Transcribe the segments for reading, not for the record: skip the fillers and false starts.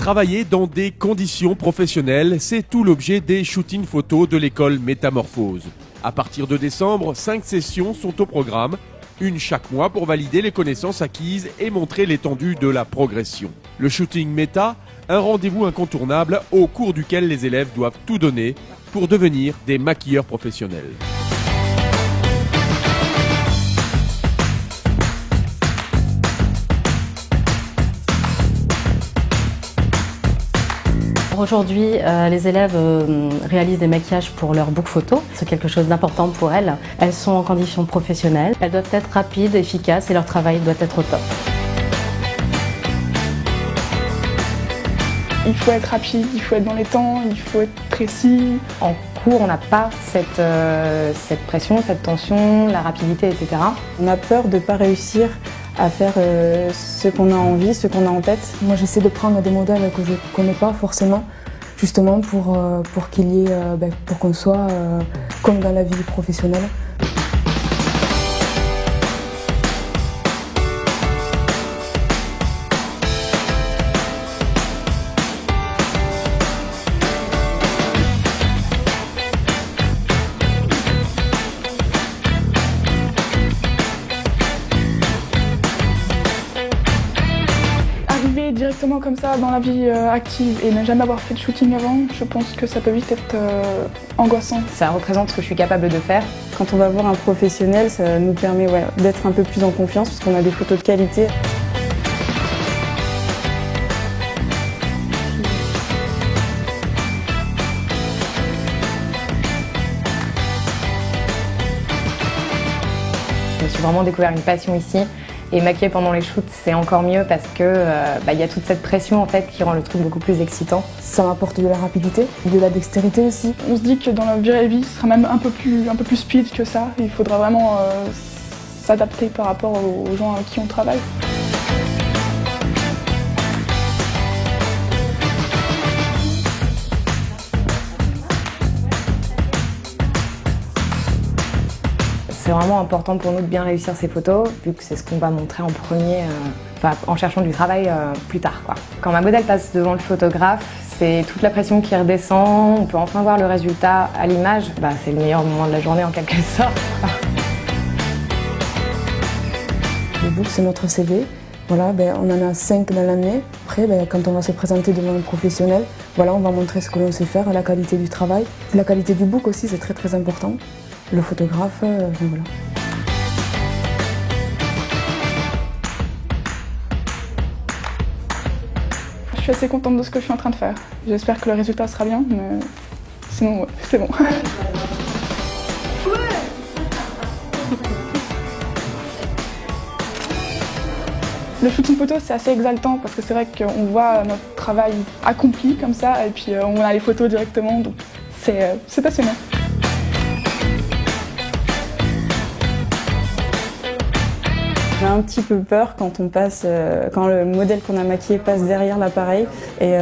Travailler dans des conditions professionnelles, c'est tout l'objet des shootings photos de l'école Métamorphose. À partir de décembre, 5 sessions sont au programme, une chaque mois pour valider les connaissances acquises et montrer l'étendue de la progression. Le shooting Méta, un rendez-vous incontournable au cours duquel les élèves doivent tout donner pour devenir des maquilleurs professionnels. Aujourd'hui, les élèves réalisent des maquillages pour leur book photo. C'est quelque chose d'important pour elles. Elles sont en conditions professionnelles. Elles doivent être rapides, efficaces et leur travail doit être au top. Il faut être rapide, il faut être dans les temps, il faut être précis. En cours, on n'a pas cette pression, cette tension, la rapidité, etc. On a peur de ne pas réussir à faire ce qu'on a envie, ce qu'on a en tête. Moi, j'essaie de prendre des modèles que je ne connais pas forcément, justement pour qu'il y ait, pour qu'on soit comme dans la vie professionnelle. Directement comme ça dans la vie active et ne jamais avoir fait de shooting avant, je pense que ça peut vite être angoissant. Ça représente ce que je suis capable de faire. Quand on va voir un professionnel, ça nous permet d'être un peu plus en confiance parce qu'on a des photos de qualité. Je me suis vraiment découvert une passion ici. Et maquiller pendant les shoots, c'est encore mieux parce que y a toute cette pression en fait qui rend le truc beaucoup plus excitant. Ça m'apporte de la rapidité, de la dextérité aussi. On se dit que dans la vraie vie, ce sera même un peu plus speed que ça. Il faudra vraiment s'adapter par rapport aux gens avec qui on travaille. C'est vraiment important pour nous de bien réussir ces photos, vu que c'est ce qu'on va montrer en premier, en cherchant du travail plus tard, quoi. Quand ma modèle passe devant le photographe, c'est toute la pression qui redescend, on peut enfin voir le résultat à l'image. C'est le meilleur moment de la journée en quelque sorte. Le book, c'est notre CV. Voilà, on en a 5 dans l'année. Après, quand on va se présenter devant un professionnel, on va montrer ce que l'on sait faire, la qualité du travail. La qualité du book aussi, c'est très très important. Le photographe, voilà. Je suis assez contente de ce que je suis en train de faire. J'espère que le résultat sera bien, mais sinon, ouais, c'est bon. Le shooting photo, c'est assez exaltant parce que c'est vrai qu'on voit notre travail accompli comme ça et puis on a les photos directement, donc c'est passionnant. J'ai un petit peu peur quand quand le modèle qu'on a maquillé passe derrière l'appareil et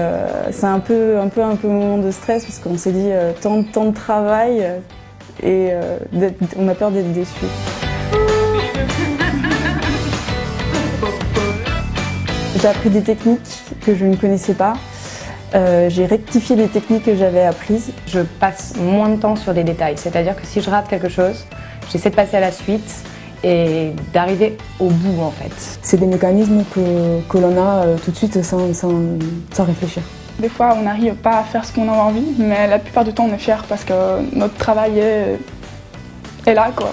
c'est un peu un moment de stress parce qu'on s'est dit tant de travail et on a peur d'être déçus. J'ai appris des techniques que je ne connaissais pas. J'ai rectifié les techniques que j'avais apprises. Je passe moins de temps sur des détails, c'est-à-dire que si je rate quelque chose, j'essaie de passer à la suite et d'arriver au bout en fait. C'est des mécanismes que l'on a tout de suite sans réfléchir. Des fois on n'arrive pas à faire ce qu'on a envie, mais la plupart du temps on est fiers parce que notre travail est là quoi.